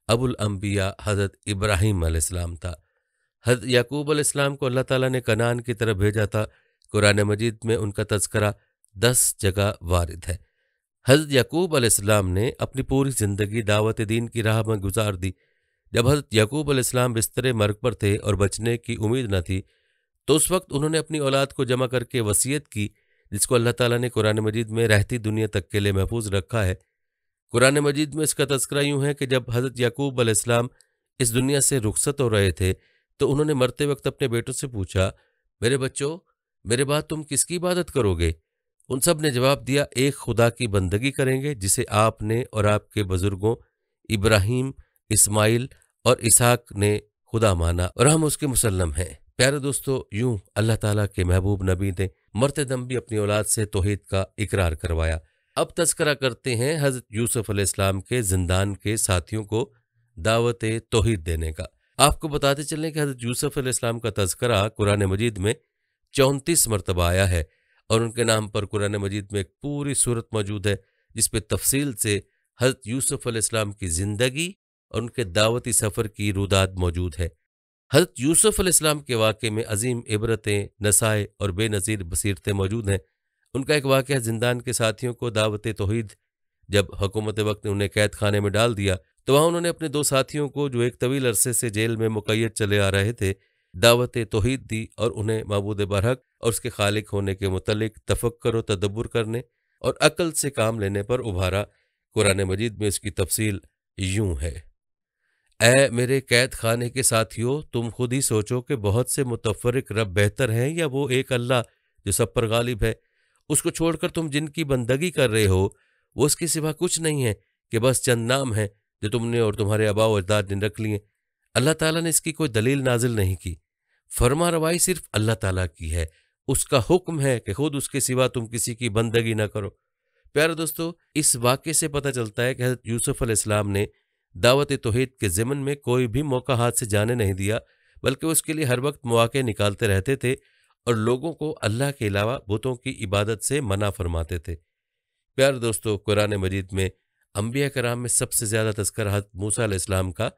S1: अबुल अंबिया हज़रत इब्राहीम अलैहिस्सलाम था। हज़रत याकूब अलैहिस्सलाम को अल्लाह ताला ने कनान की तरफ भेजा था। कुरान मजीद में उनका तज़किरा 10 जगह वारिद है। हज़रत याकूब अलैहिस्सलाम ने अपनी पूरी ज़िंदगी दावत दीन की राह में गुजार दी। जब हज़रत याकूब अलैहिस्सलाम बिस्तरे मर्ग पर थे और बचने की उम्मीद न थी, तो उस वक्त उन्होंने अपनी औलाद को जमा करके वसीयत की, जिसको अल्लाह ताला ने कुरान मजीद में रहती दुनिया तक के लिए महफूज रखा है। कुरान मजीद में इसका तज़किरा यूं है कि जब हज़रत याकूब अलैहिस्सलाम इस दुनिया से रुखसत हो रहे थे, तो उन्होंने मरते वक्त अपने बेटों से पूछा, मेरे बच्चों, मेरे बाद तुम किसकी इबादत करोगे? उन सब ने जवाब दिया, एक खुदा की बंदगी करेंगे जिसे आपने और आपके बुजुर्गों इब्राहिम, इस्माइल और इसहाक ने खुदा माना और हम उसके मुसल्लम हैं। प्यारे दोस्तों, यूं अल्लाह ताला के महबूब नबी ने मरते दम भी अपनी औलाद से तौहीद का इकरार करवाया। अब तज़किरा करते हैं हज़रत यूसुफ अलैहिस्सलाम के जिंदान के साथियों को दावत तौहीद देने का। आपको बताते चलें कि हज़रत यूसुफ अलैहिस्सलाम का तज़किरा कुरान मजीद में 34 मरतबा आया है और उनके नाम पर कुरान मजीद में एक पूरी सूरत मौजूद है, जिस पे तफसील से हज़रत यूसुफ अलैहिस्सलाम की ज़िंदगी और उनके दावती सफ़र की रुदात मौजूद है। हज़रत यूसुफ अलैहिस्सलाम के वाक़े में अजीम इबरतें, नसाए और बेनज़ीर बसीरतें मौजूद हैं। उनका एक वाक़या जिंदान के साथियों को दावत तौहीद, जब हुकूमत वक्त ने उन्हें कैद खाने में डाल दिया, तो वहाँ उन्होंने अपने 2 साथियों को, जो एक तवील अरसे से जेल में मुक़य्यद चले आ रहे थे, दावत तौहीद दी और उन्हें माबूद बरहक और उसके खालिक होने के मुतल्लिक तफक्कुर और तदब्बुर करने और अक्ल से काम लेने पर उभारा। कुरान मजीद में इसकी तफसील यूं है, ऐ मेरे कैद खाने के साथियों, तुम खुद ही सोचो कि बहुत से मुतफर्रिक रब बेहतर हैं या वो एक अल्लाह जो सब पर गालिब है। उसको छोड़कर तुम जिनकी बंदगी कर रहे हो, वो उसके सिवा कुछ नहीं है कि बस चंद नाम है जो तुमने और तुम्हारे आबा व अजदाद ने रख लिए। अल्लाह ताला ने इसकी कोई दलील नाजिल नहीं की। फरमा रवाई सिर्फ अल्लाह ताला की है। उसका हुक्म है कि खुद उसके सिवा तुम किसी की बंदगी ना करो। प्यारे दोस्तों, इस वाक़े से पता चलता है कि हज़रत यूसुफ अलैहिस्सलाम ने दावत तौहीद के ज़िमन में कोई भी मौका हाथ से जाने नहीं दिया, बल्कि उसके लिए हर वक्त मौके निकालते रहते थे और लोगों को अल्लाह के अलावा बुतों की इबादत से मना फरमाते थे। प्यारे दोस्तों, कुरान मजीद में अंबिया कराम में सबसे ज़्यादा तज़किरा हज़रत मूसा अलैहिस्सलाम का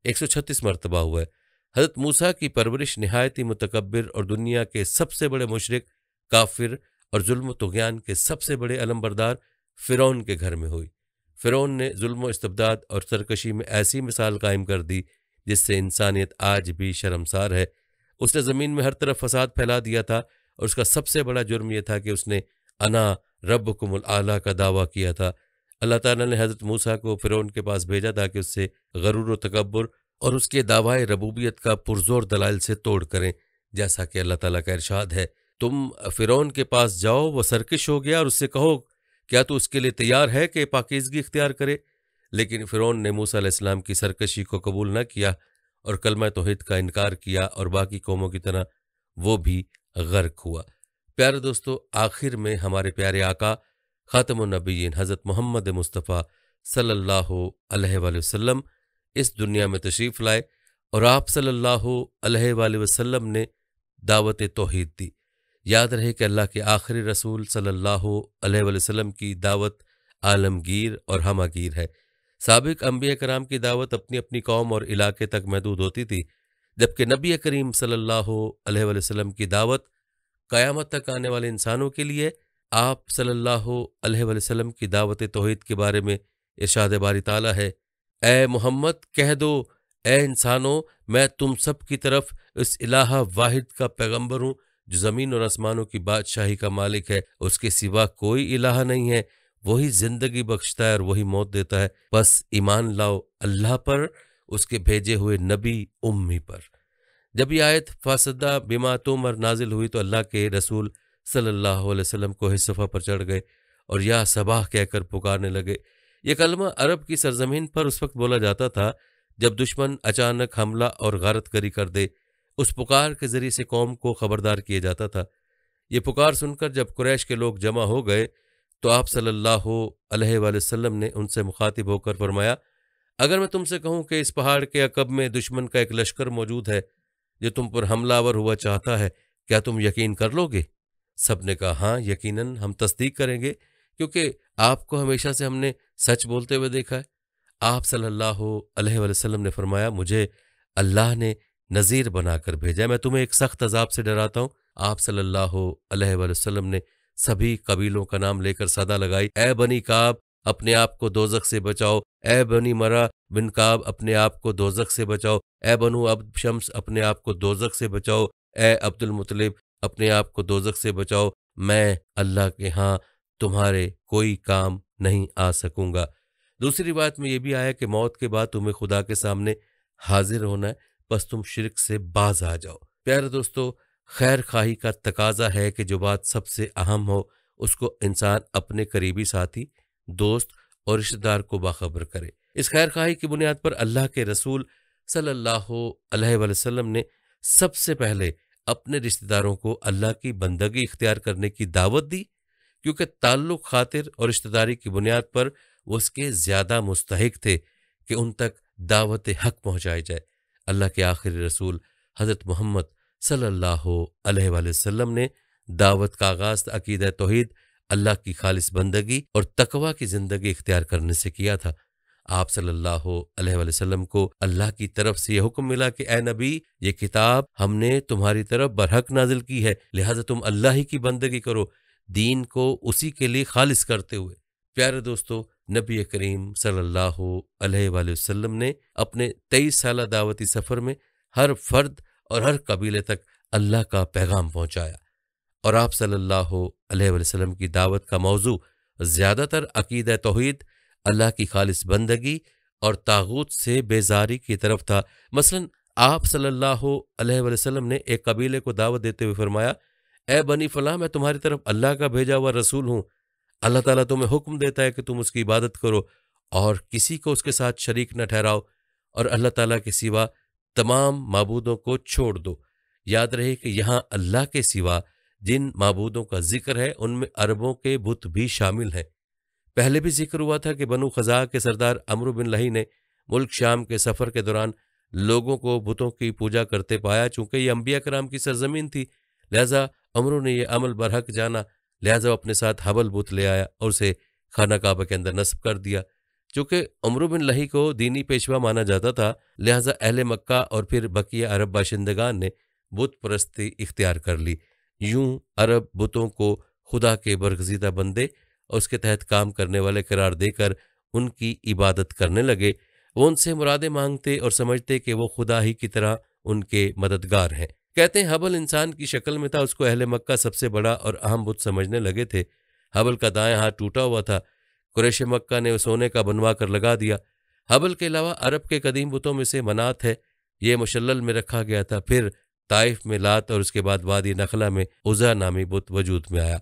S1: 136 मरतबा हुआ है। हज़रत मूसा की परवरिश नहायत ही मुतकब्बिर और दुनिया के सबसे बड़े मुशरिक, काफिर और जुल्म तुग़यान के सबसे बड़े अलमबरदार फ़िरौन के घर में हुई। फ़िरौन ने जुल्म इस्तबदाद और सरकशी में ऐसी मिसाल कायम कर दी जिससे इंसानियत आज भी शर्मसार है। उसने ज़मीन में हर तरफ फसाद फैला दिया था और उसका सबसे बड़ा जुर्म यह था कि उसने अना रब्बुकुमुल आला का दावा किया था। अल्लाह ताला ने हज़रत मूसा को फ़िरौन के पास भेजा ताकि उससे गरूर व तकब्बुर और उसके दावाए रबूबियत का पुरजोर दलाइल से तोड़ करें। जैसा कि अल्लाह ताला का इरशाद है, तुम फ़िरौन के पास जाओ, वह सरकश हो गया और उससे कहो, क्या तू उसके लिए तैयार है कि पाकीज़गी इख्तियार करे? लेकिन फ़िरौन ने मूसा अलैहिस्सलाम की सरकशी को कबूल न किया और कलमा तौहीद का इनकार किया और बाकी कौमों की तरह वो भी गर्क हुआ। प्यारे दोस्तों, आखिर में हमारे प्यारे आका ख़ातमुन नबिय्यीन हज़रत मोहम्मद मुस्तफ़ा सल्लल्लाहु अलैहि वसल्लम इस दुनिया में तशरीफ़ लाए और आप सल्लल्लाहु अलैहि वसल्लम ने दावत तौहीद दी। याद रहे कि अल्लाह के आखिरी रसूल सल्लल्लाहु अलैहि वसल्लम की दावत आलमगीर और हमागीर है। साबिक अंबिया कराम की दावत अपनी अपनी कौम और इलाके तक महदूद होती थी, जबकि नबी करीम सल्लल्लाहु अलैहि वसल्लम की दावत क़यामत तक आने वाले इंसानों के लिए। आप सल्लल्लाहु अलैहि वसल्लम की दावत तौहीद के बारे में इरशाद बारी ताला है, ए मोहम्मद कह दो, ए इंसानों, मैं तुम सब की तरफ इस इलाहा वाहिद का पैगंबर हूँ जो ज़मीन और आसमानों की बादशाही का मालिक है। उसके सिवा कोई इलाहा नहीं है। वही ज़िंदगी बख्शता है और वही मौत देता है। बस ईमान लाओ अल्लाह पर, उसके भेजे हुए नबी उम्मी पर। जब ये आयत फासदा बिमा तुमर नाजिल हुई तो अल्लाह के रसूल सल्लल्लाहु अलैहि वसल्लम को हिस्सफ़ा पर चढ़ गए और या सबाह कहकर पुकारने लगे। ये कलमा अरब की सरजमीन पर उस वक्त बोला जाता था जब दुश्मन अचानक हमला और गारतगरी कर दे। उस पुकार के ज़रिए से कौम को ख़बरदार किया जाता था। ये पुकार सुनकर जब कुरैश के लोग जमा हो गए तो आप सल्लल्लाहु अलैहि वसल्लम ने उनसे मुखातिब होकर फरमाया, अगर मैं तुमसे कहूँ कि इस पहाड़ के अकब में दुश्मन का एक लश्कर मौजूद है जो तुम पर हमलावर हुआ चाहता है, क्या तुम यकीन कर लोगे? सब ने कहा, हाँ यकीनन हम तस्दीक करेंगे, क्योंकि आपको हमेशा से हमने सच बोलते हुए देखा है। आप सल्लल्लाहु अलैहि वसल्लम ने फरमाया, मुझे अल्लाह ने नज़ीर बनाकर भेजा, मैं तुम्हें एक सख्त अजाब से डराता हूँ। आप सल्लल्लाहु अलैहि वसल्लम ने सभी कबीलों का नाम लेकर सदा लगाई, ए बनी काब अपने आप को दोजख से बचाओ, ए बनी मरा बिन काब अपने आप को दोजख से बचाओ, ए बनु अब्द शम्स अपने आप को दोजख से बचाओ, ए अब्दुल मुतलिब अपने आप को दोजख से बचाओ, मैं अल्लाह के यहाँ तुम्हारे कोई काम नहीं आ सकूंगा। दूसरी बात में यह भी आया कि मौत के बाद तुम्हें खुदा के सामने हाजिर होना है, बस तुम शिरक से बाज आ जाओ। प्यारे दोस्तों, खैर खाही का तकाजा है कि जो बात सबसे अहम हो उसको इंसान अपने करीबी साथी, दोस्त और रिश्तेदार को बाखबर करे। इस खैर खाही की बुनियाद पर अल्लाह के रसूल सल्लल्लाहु अलैहि वसल्लम ने सबसे पहले अपने रिश्तेदारों को अल्लाह की बंदगी इख्तियार करने की दावत दी, क्योंकि ताल्लुक खातिर और रिश्तेदारी की बुनियाद पर वो उसके ज्यादा मुस्तहिक थे कि उन तक दावत हक पहुंचाई जाए। अल्लाह के आखिरी रसूल हजरत मोहम्मद सल्लल्लाहु अलैहि वसल्लम ने दावत का आगाज अकीदा तौहीद, अल्लाह की खालिस बंदगी और तकवा की जिंदगी इख्तियार करने से किया था। आप सल्लल्लाहु अलैहि वसल्लम को अल्लाह की तरफ से यह हुक्म मिला कि ए नबी, ये किताब हमने तुम्हारी तरफ बरहक नाजिल की है, लिहाजा तुम अल्लाह ही की बंदगी करो, दीन को उसी के लिए खालिस करते हुए। प्यारे दोस्तों, नबी करीम सल्लल्लाहु अलैहि वसल्लम ने अपने 23 साल दावती सफ़र में हर फर्द और हर कबीले तक अल्लाह का पैगाम पहुंचाया, और आप सल्लल्लाहु अलैहि वसल्लम की दावत का मौजू ज़्यादातर अकीदा तौहीद, अल्लाह की खालिस बंदगी और तागूत से बेजारी की तरफ था। मसलन आप सल्लल्लाहु अलैहि वसल्लम ने एक कबीले को दावत देते हुए फरमाया, ए बनी फलां, मैं तुम्हारी तरफ अल्लाह का भेजा हुआ रसूल हूँ। अल्लाह ताला तुम्हें हुक्म देता है कि तुम उसकी इबादत करो और किसी को उसके साथ शरीक न ठहराओ, और अल्लाह ताला के सिवा तमाम माबूदों को छोड़ दो। याद रहे कि यहाँ अल्लाह के सिवा जिन माबूदों का जिक्र है उनमें अरबों के बुत भी शामिल हैं। पहले भी जिक्र हुआ था कि बनु खज़ा के सरदार अमर बिन लही ने मुल्क शाम के सफ़र के दौरान लोगों को बुतों की पूजा करते पाया। चूंकि ये अंबिया कराम की सरजमीन थी, लिहाजा अमरों ने यह अमल बरहक जाना, लिहाजा वो अपने साथ हबल बुत ले आया और उसे खाना काबा के अंदर नस्ब कर दिया। चूंकि अमर बिन लही को दीनी पेशवा माना जाता था, लिहाजा अहले मक्का और फिर बकिया अरब बाशिंदगान ने बुत परस्ती इख्तियार कर ली। यूं अरब बुतों को खुदा के बरगजीदा बंदे और उसके तहत काम करने वाले करार देकर उनकी इबादत करने लगे। वो उनसे मुरादें मांगते और समझते कि वो खुदा ही की तरह उनके मददगार हैं। कहते हैं हबल इंसान की शक्ल में था, उसको अहले मक्का सबसे बड़ा और अहम बुत समझने लगे थे। हबल का दाएं हाथ टूटा हुआ था, कुरैश मक्का ने सोने का बनवा कर लगा दिया। हबल के अलावा अरब के कदीम बुतों में से मनात है, ये मुशल्लल में रखा गया था। फिर ताइफ में लात और उसके बाद वादी नखला में उज़ा नामी बुत वजूद में आया।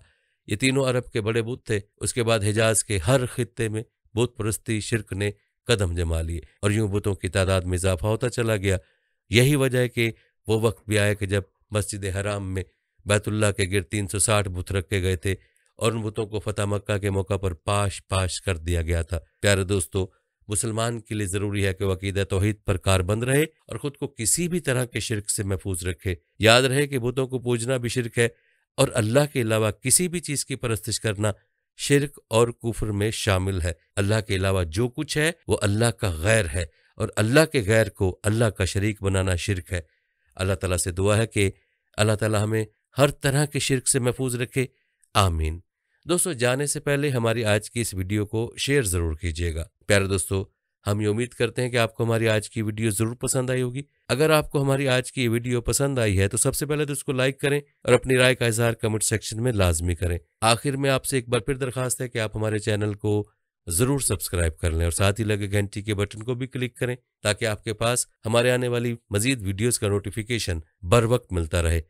S1: ये तीनों अरब के बड़े बुत थे। उसके बाद हिजाज के हर खित्ते में बुत परस्ती शिरक ने कदम जमा लिए और यूं बुतों की तादाद में इजाफा होता चला गया। यही वजह है कि वो वक्त भी आया कि जब मस्जिद हराम में बैतुल्लाह के गिर्द 360 बुत रखे गए थे और उन बुतों को फतह मक्का के मौका पर पाश पाश कर दिया गया था। प्यारे दोस्तों, मुसलमान के लिए ज़रूरी है कि वह अकीदा तौहीद पर कारबंद रहे और ख़ुद को किसी भी तरह के शिरक से महफूज रखे। याद रहे कि बुतों को पूजना भी शिरक है और अल्लाह के अलावा किसी भी चीज़ की परस्तिश करना शिरक और कुफ्र में शामिल है। अल्लाह के अलावा जो कुछ है वो अल्लाह का गैर है और अल्लाह के गैर को अल्लाह का शरीक बनाना शिरक है। अल्लाह ताला से दुआ है कि अल्लाह ताला हमें हर तरह के शिरक से महफूज रखे, आमीन। दोस्तों, जाने से पहले हमारी आज की इस वीडियो को शेयर ज़रूर कीजिएगा। प्यारे दोस्तों, हम ये उम्मीद करते हैं कि आपको हमारी आज की वीडियो ज़रूर पसंद आई होगी। अगर आपको हमारी आज की वीडियो पसंद आई है तो सबसे पहले तो उसको लाइक करें और अपनी राय का इजहार कमेंट सेक्शन में लाजमी करें। आखिर में आपसे एक बार फिर दरखास्त है कि आप हमारे चैनल को ज़रूर सब्सक्राइब कर लें और साथ ही लगे घंटी के बटन को भी क्लिक करें ताकि आपके पास हमारे आने वाली मजीद वीडियोज़ का नोटिफिकेशन बर वक्त मिलता रहे।